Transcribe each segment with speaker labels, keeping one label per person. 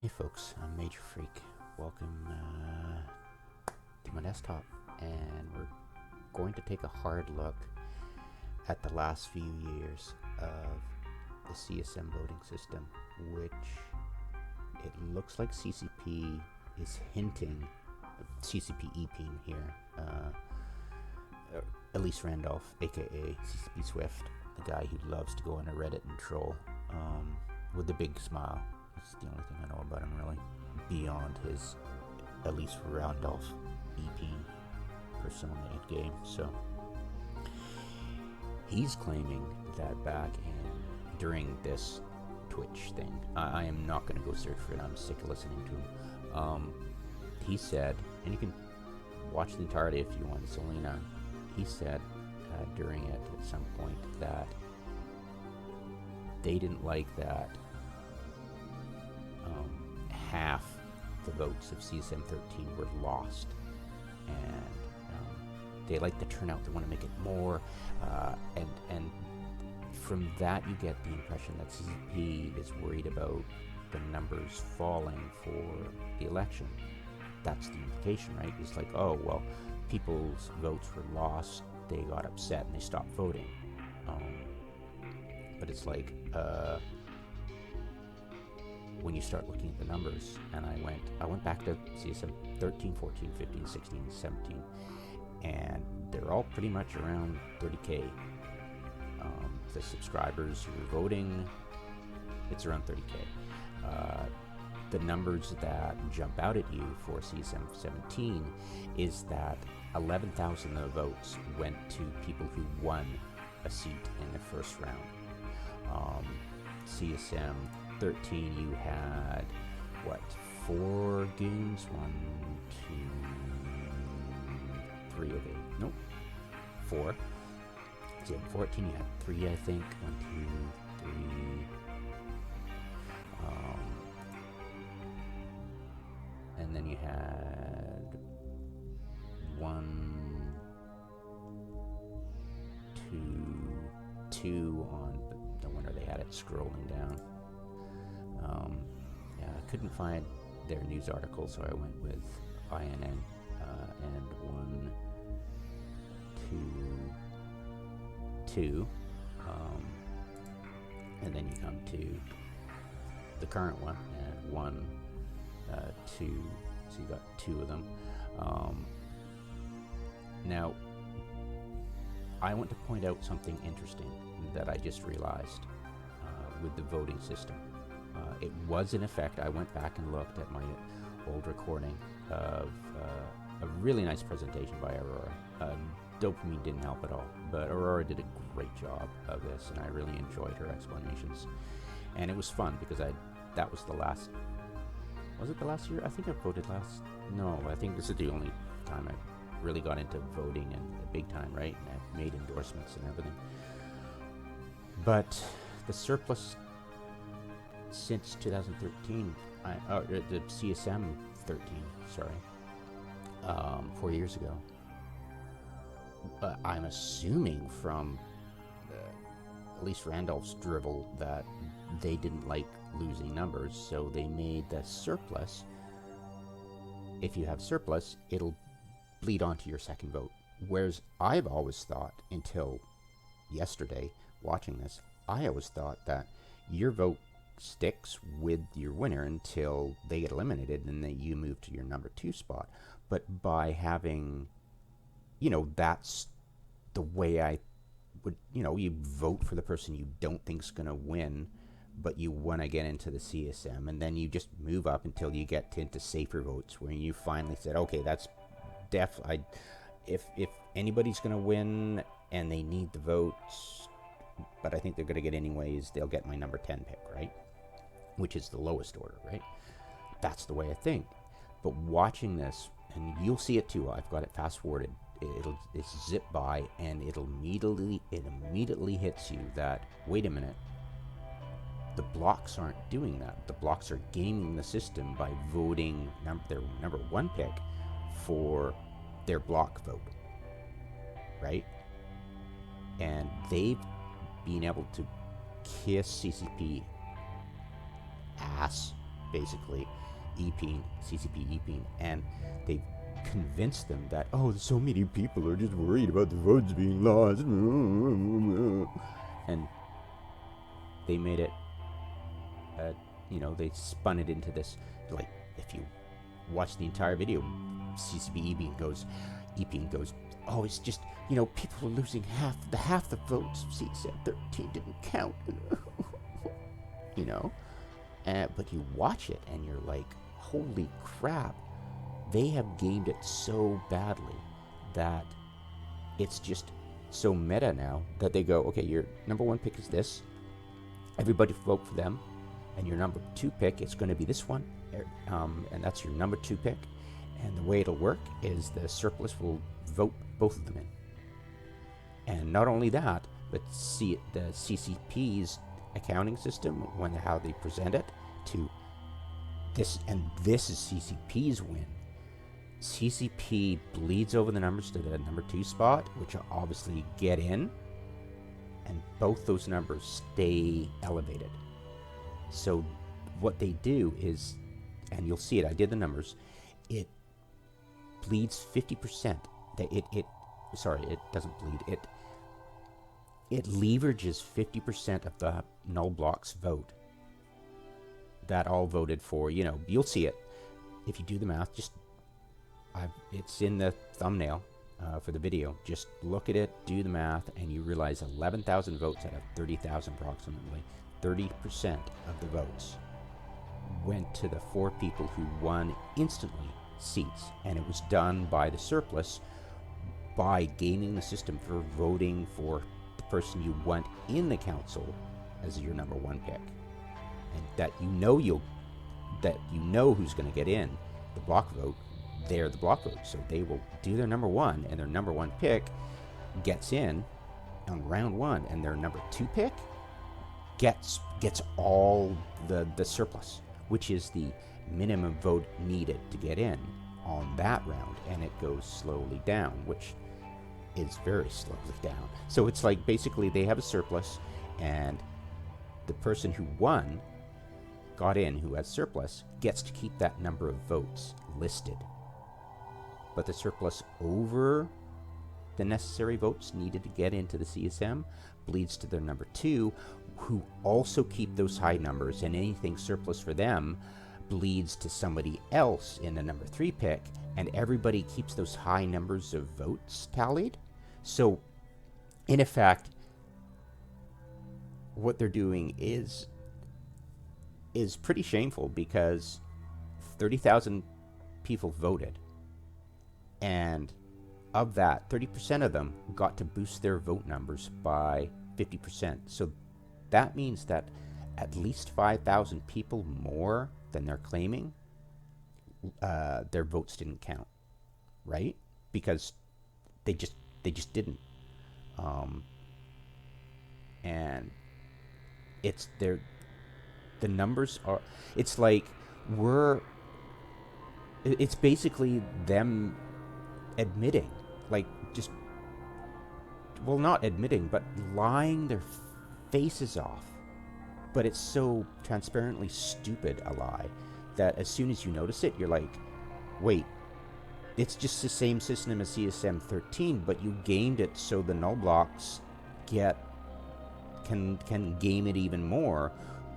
Speaker 1: Hey folks, I'm Major Freak. Welcome to my desktop, and we're going to take a hard look at the last few years of the CSM voting system, which it looks like CCP is hinting, CCP ePeen here, Elise Randolph, aka CCP Swift, the guy who loves to go on a Reddit and troll with the big smile. That's the only thing I know about him, really, beyond his Elise Randolph ePeen persona game. So he's claiming that back during this Twitch thing, I am not going to go search for it. I'm sick of listening to him. He said, and you can watch the entirety if you want, Selena. He said during it at some point that they didn't like that half the votes of CSM13 were lost, and they like the turnout. They want to make it more, and from that you get the impression that CCP is worried about the numbers falling for the election. That's the implication, right? It's like, oh well, people's votes were lost, they got upset and they stopped voting. But it's like, when you start looking at the numbers, and I went back to CSM 13, 14, 15, 16, 17, and they're all pretty much around 30K. The subscribers who are voting, it's around 30K. The numbers that jump out at you for CSM17 is that 11,000 of the votes went to people who won a seat in the first round. CSM 13, you had what, 4 games? 1, 2, 3. Okay, nope, 4. CSM 14, you had 3, I think. 1, 2, 3. And then you had 1, 2 on the winner. They had it scrolling down. Yeah, I couldn't find their news article, so I went with INN, and 1, 2, 2. And then you come to the current one, and 1, 2. So you got 2 of them. Now, I want to point out something interesting that I just realized with the voting system. It was in effect. I went back and looked at my old recording of a really nice presentation by Aurora. Dopamine didn't help at all, but Aurora did a great job of this, and I really enjoyed her explanations. And it was fun because that was the last. Was it the last year? I think I voted last. No, I think this is the only time I really got into voting and big time, right? And I made endorsements and everything. But the surplus since 2013, the CSM 13, sorry, 4 years ago. I'm assuming from Elise Randolph's drivel that they didn't like losing numbers, so they made the surplus. If you have surplus, it'll bleed onto your second vote. Whereas I've always thought, until yesterday watching this, I always thought that your vote sticks with your winner until they get eliminated, and then you move to your number 2 spot. But by having, that's the way I would, you vote for the person you don't think's going to win, but you want to get into the CSM, and then you just move up until you get into safer votes, where you finally said, okay, that's if anybody's going to win and they need the votes, but I think they're going to get anyways, they'll get my number 10 pick, right? Which is the lowest order, right? That's the way I think. But watching this, and you'll see it too, I've got it fast forwarded, it's zip by, and it immediately hits you that, wait a minute, the blocks aren't doing that. The blocks are gaming the system by voting their number 1 pick for their block vote, right? And they've been able to kiss CCP ass basically, ePeen, CCP ePeen, and they've convinced them that, oh, so many people are just worried about the votes being lost. And they made it, they spun it into this, like, if you watch the entire video, CCP ePeen goes, oh, it's just, people are losing half the votes. CSM17 didn't count. But you watch it and you're like, holy crap, they have gamed it so badly that it's just so meta now that they go, okay, your number one pick is this, everybody vote for them, and your number two pick is going to be this one, and that's your number two pick, and the way it'll work is the surplus will vote both of them in. And not only that, but see the CCP's accounting system, how they present it to this, and this is CCP's win. CCP bleeds over the numbers to the number two spot, which will obviously get in, and both those numbers stay elevated. So what they do is, and you'll see it, I did the numbers, it bleeds 50%. It doesn't bleed, it leverages 50% of the null blocs vote that all voted for, you'll see it. If you do the math, it's in the thumbnail for the video. Just look at it, do the math, and you realize 11,000 votes out of 30,000 approximately. 30% of the votes went to the 4 people who won instantly seats, and it was done by the surplus by gaming the system for voting for the person you want in the council as your number one pick, and that who's going to get in the block vote. They're the block vote, so they will do their number one, and their number one pick gets in on round one, and their number two pick gets all the surplus, which is the minimum vote needed to get in on that round, and it goes slowly down, which is very slowly down. So it's like basically they have a surplus, and the person who got in, who has surplus, gets to keep that number of votes listed. But the surplus over the necessary votes needed to get into the CSM bleeds to their number two, who also keep those high numbers, and anything surplus for them bleeds to somebody else in the number three pick, and everybody keeps those high numbers of votes tallied. So in effect, what they're doing is pretty shameful, because 30,000 people voted, and of that, 30% of them got to boost their vote numbers by 50%. So that means that at least 5,000 people more than they're claiming, their votes didn't count, right? Because they just didn't. And the numbers are, it's like it's basically them admitting, not admitting, but lying their faces off. But it's so transparently stupid a lie that as soon as you notice it, you're like, wait, it's just the same system as CSM13, but you gamed it so the null blocks can game it even more.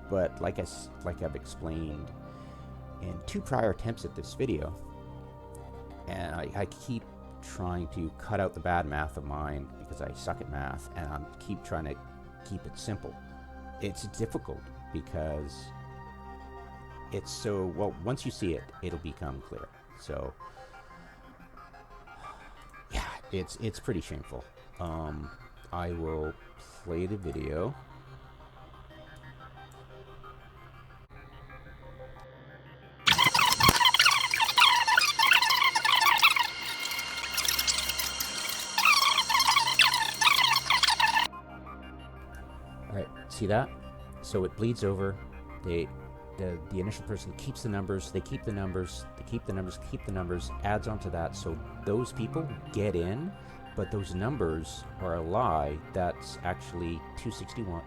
Speaker 1: But like I've explained in 2 prior attempts at this video, and I keep trying to cut out the bad math of mine because I suck at math, and I keep trying to keep it simple. It's difficult because it's so, well, once you see it, it'll become clear. So yeah, it's pretty shameful. I will play the video. Alright, see that? So it bleeds over. The initial person keeps the numbers, they keep the numbers, they keep the numbers, keep the numbers, adds onto that, so those people get in, but those numbers are a lie. That's actually 2661,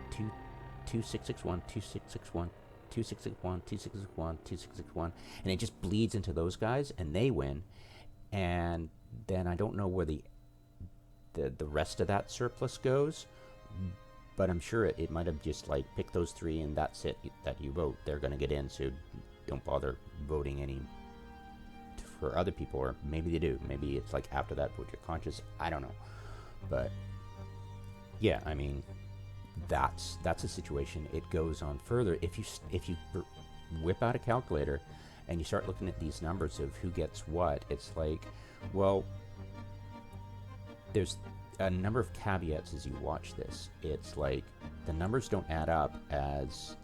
Speaker 1: 2661, 2661, 2661, 2661, 2661, and it just bleeds into those guys, and they win. And then I don't know where the rest of that surplus goes, but I'm sure it might have just like picked those three and that's it that you vote. They're going to get in, so don't bother voting any for other people, or maybe they do. Maybe it's like after that, vote your conscience. I don't know, but yeah, I mean, that's a situation. It goes on further. If you whip out a calculator and you start looking at these numbers of who gets what, it's like, well, there's a number of caveats as you watch this. It's like the numbers don't add up as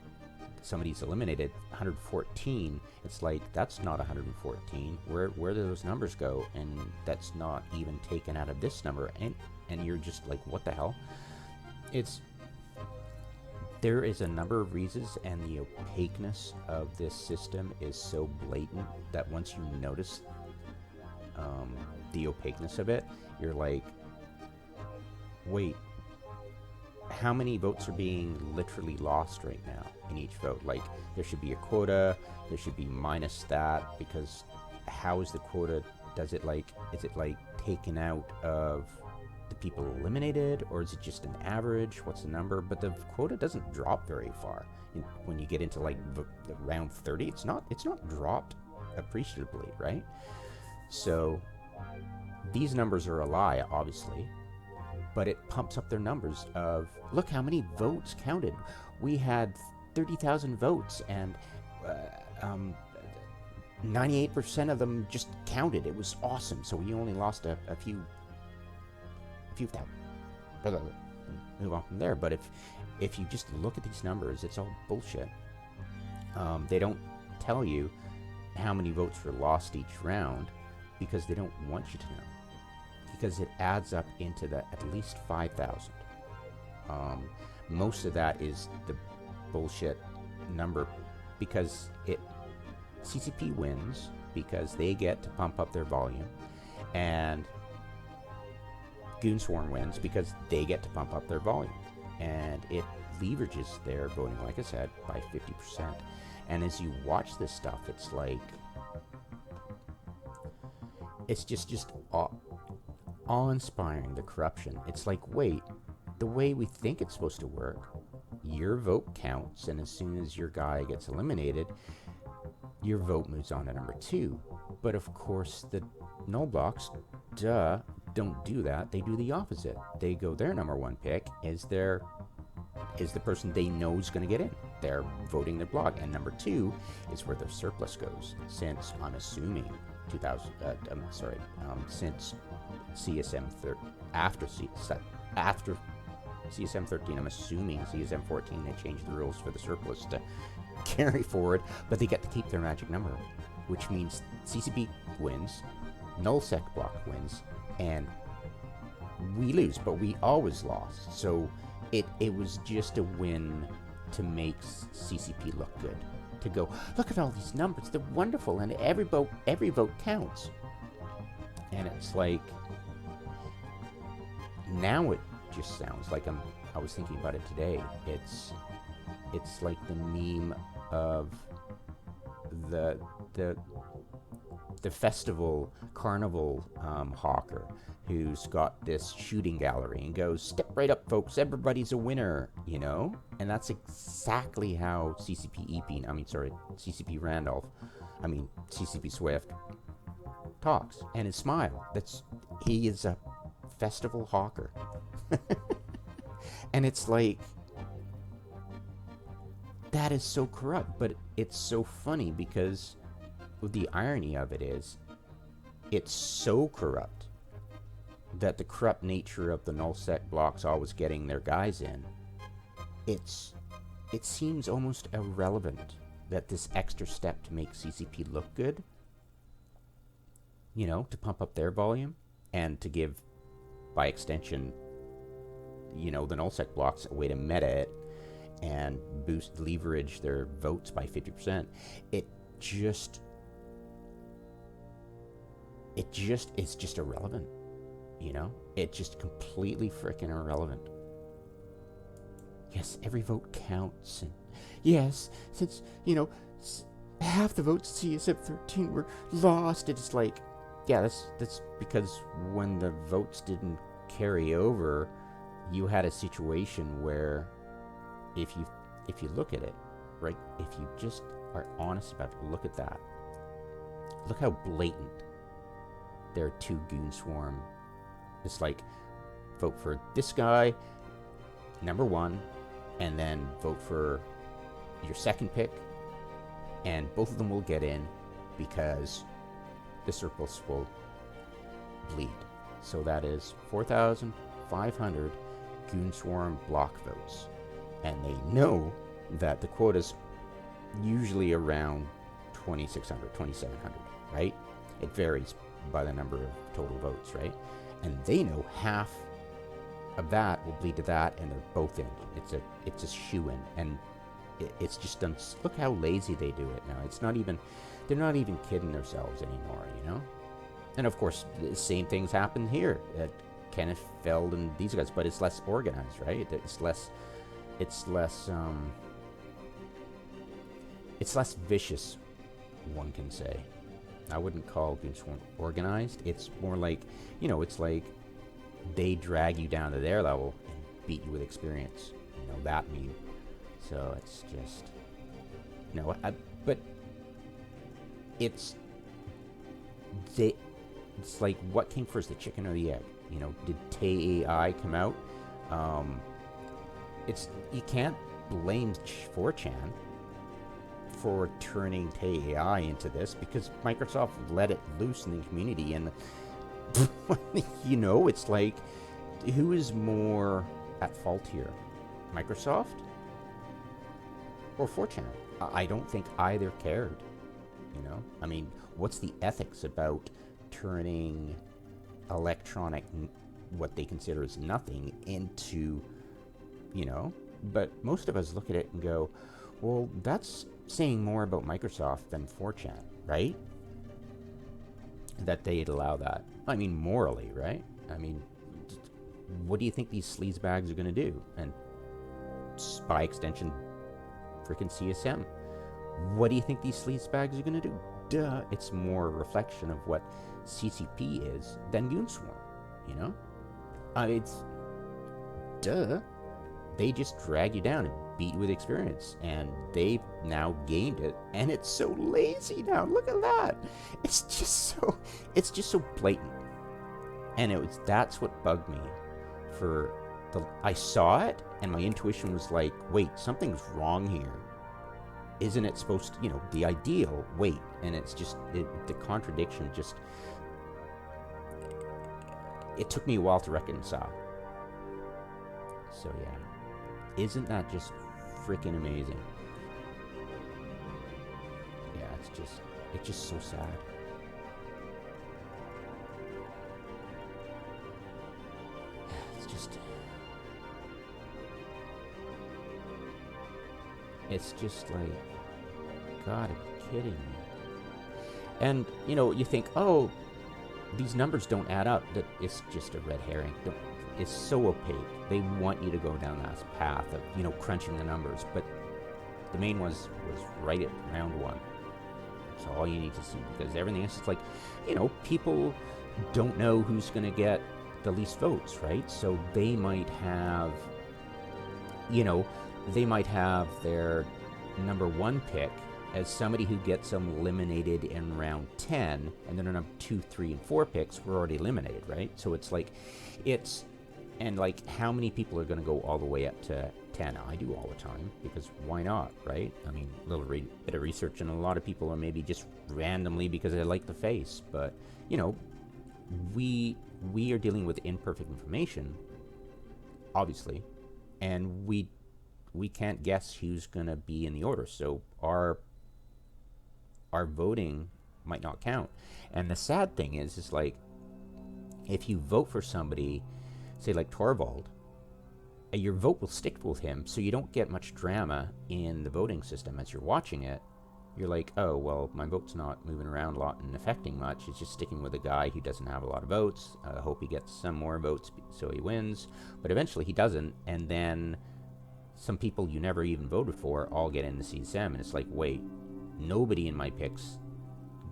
Speaker 1: somebody's eliminated 114. It's like, that's not 114. Where do those numbers go? And that's not even taken out of this number. And you're just like, what the hell? There is a number of reasons, and the opaqueness of this system is so blatant that once you notice the opaqueness of it, you're like, wait, how many votes are being literally lost right now in each vote? Like, there should be a quota, there should be minus that, because how is the quota, is it like taken out of the people eliminated, or is it just an average? What's the number? But the quota doesn't drop very far. When you get into like round 30, it's not dropped appreciably, right? So these numbers are a lie, obviously, but it pumps up their numbers of, look how many votes counted. We had 30,000 votes, and 98% of them just counted. It was awesome. So we only lost a few thousand. Move on from there. But if you just look at these numbers, it's all bullshit. They don't tell you how many votes were lost each round because they don't want you to know. Because it adds up into at least 5,000. Most of that is the bullshit number, because CCP wins because they get to pump up their volume, and Goonswarm wins because they get to pump up their volume, and it leverages their voting, like I said, by 50%. And as you watch this stuff, it's like, it's just awe-inspiring, the corruption. It's like, wait, the way we think it's supposed to work, your vote counts, and as soon as your guy gets eliminated, your vote moves on to number 2. But of course, the null blocks, don't do that. They do the opposite. They go, their number 1 pick is the person they know is going to get in. They're voting their block, and number 2 is where their surplus goes. Since I'm assuming since CSM13, after CSM13, I'm assuming CSM14, they changed the rules for the surplus to carry forward, but they get to keep their magic number, which means CCP wins, null sec block wins, and we lose, but we always lost. So it was just a win to make CCP look good. To go, look at all these numbers, they're wonderful, and every vote counts. And it's like, now it just sounds like I was thinking about it today. It's like the meme of the festival carnival hawker who's got this shooting gallery and goes, step right up, folks, everybody's a winner, you know? And that's exactly how CCP Randolph, CCP Swift talks, and his smile. He is a festival hawker. And it's like, that is so corrupt, but it's so funny because the irony of it is, it's so corrupt that the corrupt nature of the null sec blocks always getting their guys in, it seems almost irrelevant that this extra step to make CCP look good, you know, to pump up their volume and to give, by extension, you know, the null sec blocks a way to meta it and leverage their votes by 50%. It's just irrelevant, you know? It's just completely freaking irrelevant. Yes, every vote counts, and yes, since, half the votes CSM13 were lost. It's like, yeah, that's because when the votes didn't carry over, you had a situation where if you look at it, right, if you just are honest about it, look at that. Look how blatant there are two goon swarm. It's like, vote for this guy, number one, and then vote for your second pick, and both of them will get in because the surplus will bleed. So that is 4,500 goon swarm block votes. And they know that the quota's usually around 2,600, 2,700, right? It varies by the number of total votes, right? And they know half of that will bleed to that, and they're both in. It's a shoe-in, and it's just done. Look how lazy they do it now. They're not even kidding themselves anymore, And of course, the same things happen here at Kenneth Feld and these guys, but it's less organized, right? It's less vicious, one can say. I wouldn't call goon swarm organized. It's more like, it's like they drag you down to their level and beat you with experience. That meme. So it's just, but it's like, what came first, the chicken or the egg? Did Tay AI come out? You can't blame 4chan for turning Tay AI into this, because Microsoft let it loose in the community, and it's like, who is more at fault here, Microsoft or 4chan? I don't think either cared. I mean, what's the ethics about turning electronic, what they consider as nothing, into, but most of us look at it and go, well, that's saying more about Microsoft than 4chan, right? That they'd allow that. I mean, morally, right? I mean, what do you think these sleazebags are going to do? And by extension, freaking CSM. What do you think these sleazebags are going to do? Duh, it's more a reflection of what CCP is than Goonswarm, it's duh. They just drag you down and beat you with experience, and they've now gained it, and it's so lazy now. Look at that. It's just so blatant. And that's what bugged me. I saw it, and my intuition was like, wait, something's wrong here. Isn't it supposed to, the ideal, wait, and it's just, the contradiction just, it took me a while to reconcile. So yeah, isn't that just freaking amazing? Yeah, it's just so sad. It's just like, God, are you kidding me? And, you think, oh, these numbers don't add up. That it's just a red herring. It's so opaque. They want you to go down that path of, crunching the numbers. But the main was right at round one. That's all you need to see, because everything else is like, people don't know who's going to get the least votes, right? So they might have, their number one pick as somebody who gets them eliminated in round 10, and then their number 2, 3, and 4 picks were already eliminated, right? So it's like, how many people are going to go all the way up to 10? I do all the time, because why not, right? I mean, a little bit of research, and a lot of people are maybe just randomly because they like the face, but, we are dealing with imperfect information, obviously, and we can't guess who's going to be in the order, so our voting might not count. And the sad thing is like, if you vote for somebody, say like Torvald, your vote will stick with him, so you don't get much drama in the voting system as you're watching it. You're like, oh, well, my vote's not moving around a lot and affecting much. It's just sticking with a guy who doesn't have a lot of votes. I hope he gets some more votes so he wins. But eventually he doesn't, and then some people you never even voted for all get into CSM, and it's like, wait, nobody in my picks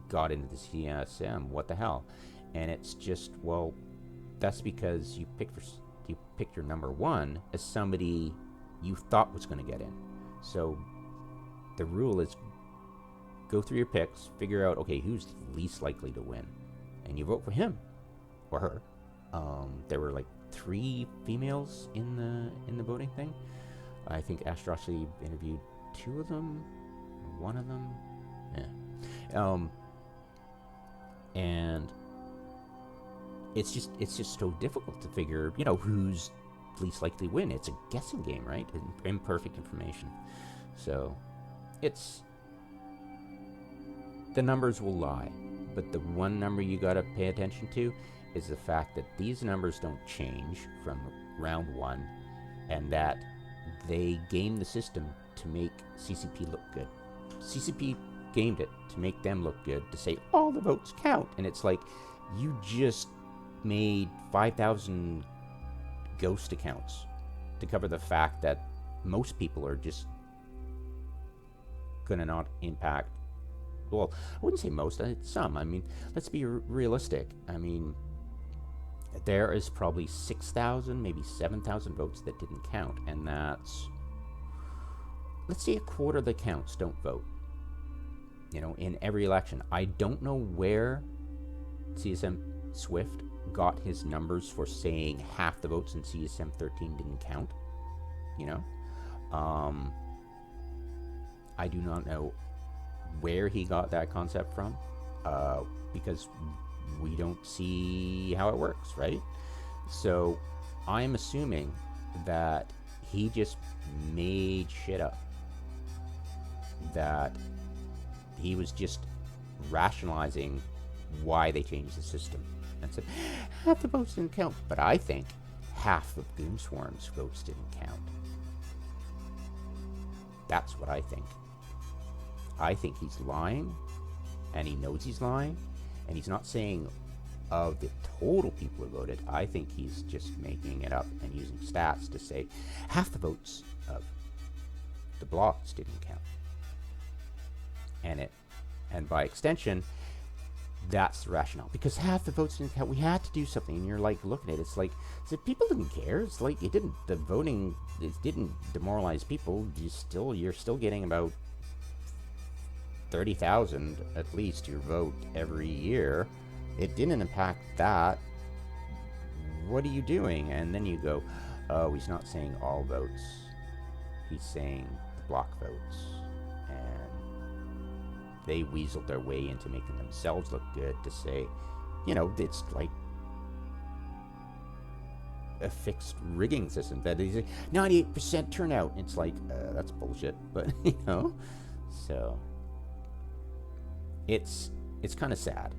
Speaker 1: got into the CSM. What the hell? And it's just, well, that's because you picked your number one as somebody you thought was going to get in. So the rule is go through your picks, figure out, okay, who's least likely to win, and you vote for him or her. There were like 3 females in the voting thing. I think Astrosity interviewed 2 of them, 1 of them. Yeah. And it's just so difficult to figure, who's least likely to win. It's a guessing game, right? Imperfect information. So the numbers will lie, but the one number you got to pay attention to is the fact that these numbers don't change from round 1, and that they game the system to make CCP look good. CCP gamed it to make them look good, to say all the votes count, and it's like, you just made 5,000 ghost accounts to cover the fact that most people are just gonna not impact. Well, I wouldn't say most, some. I mean, let's be realistic. I mean, there is probably 6,000, maybe 7,000 votes that didn't count, and that's, let's say, a quarter of the counts don't vote. In every election. I don't know where CSM Swift got his numbers for saying half the votes in CSM13 didn't count. I do not know where he got that concept from, because we don't see how it works, right? So I'm assuming that he just made shit up, that he was just rationalizing why they changed the system and said half the votes didn't count. But I think half of Goonswarm's votes didn't count. That's what I think. I think he's lying, and he knows he's lying, and he's not saying of the total people who voted. I think he's just making it up and using stats to say half the votes of the blocs didn't count. And by extension, that's the rationale, because half the votes didn't count. We had to do something, and you're like looking at it, it's like, so people didn't care. It's like the voting, it didn't demoralize people. You're still getting about 30,000 at least your vote every year. It didn't impact that. What are you doing? And then you go, oh, he's not saying all votes. He's saying the block votes. They weaseled their way into making themselves look good to say, it's like a fixed rigging system. That is 98% turnout. It's like, that's bullshit. But, so it's kind of sad.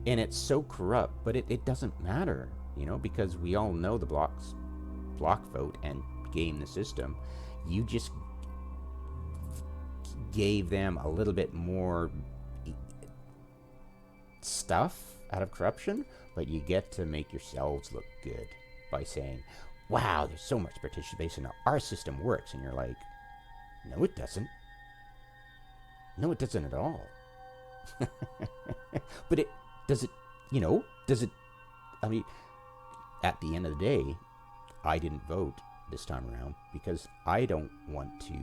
Speaker 1: And it's so corrupt, but it doesn't matter, because we all know the block vote and game the system. You just gave them a little bit more stuff out of corruption, but you get to make yourselves look good by saying, wow, there's so much participation, our system works. And you're like, no, it doesn't. No, it doesn't at all. But does it, I mean, at the end of the day, I didn't vote this time around because I don't want to,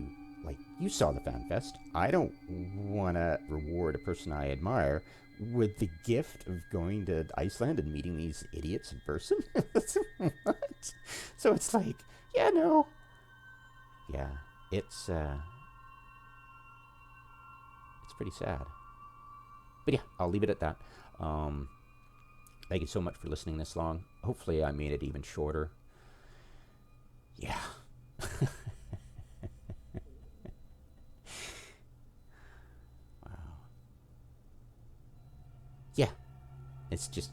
Speaker 1: like, you saw the Fan Fest. I don't want to reward a person I admire with the gift of going to Iceland and meeting these idiots in person. What? So it's like, yeah, no. Yeah, it's pretty sad. But yeah, I'll leave it at that. Thank you so much for listening this long. Hopefully I made it even shorter. Yeah. Wow. Yeah. It's just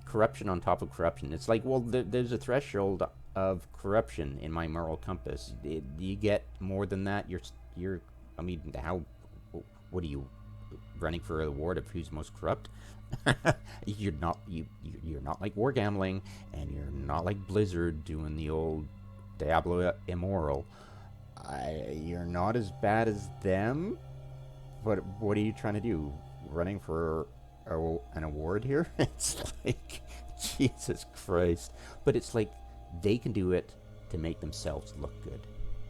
Speaker 1: corruption on top of corruption. It's like, well, there's a threshold of corruption in my moral compass. You get more than that, you're I mean, what are you, running for an award of who's most corrupt? You're not like War Gambling, and you're not like Blizzard doing the old Diablo Immortal, you're not as bad as them, but what are you trying to do? Running for an award here? It's like, Jesus Christ. But it's like, they can do it to make themselves look good.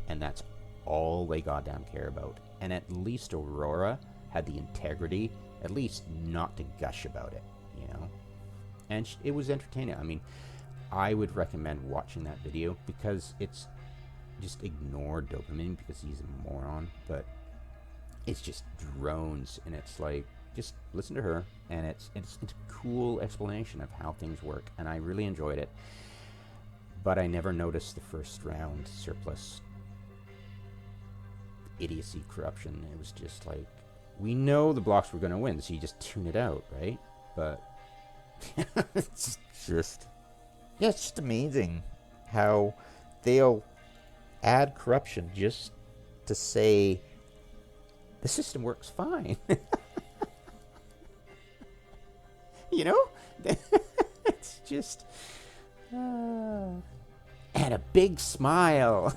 Speaker 1: And that's all they goddamn care about. And at least Aurora had the integrity, at least not to gush about it, you know? And it was entertaining. I mean, I would recommend watching that video, because it's just ignore Dopamine because he's a moron, but it's just drones, and it's like, just listen to her, and it's a cool explanation of how things work, and I really enjoyed it. But I never noticed the first round surplus idiocy corruption. It was just like, we know the blocks were going to win, so you just tune it out, right? But it's just, yeah, it's just amazing how they'll add corruption just to say the system works fine. You know? It's just, and a big smile.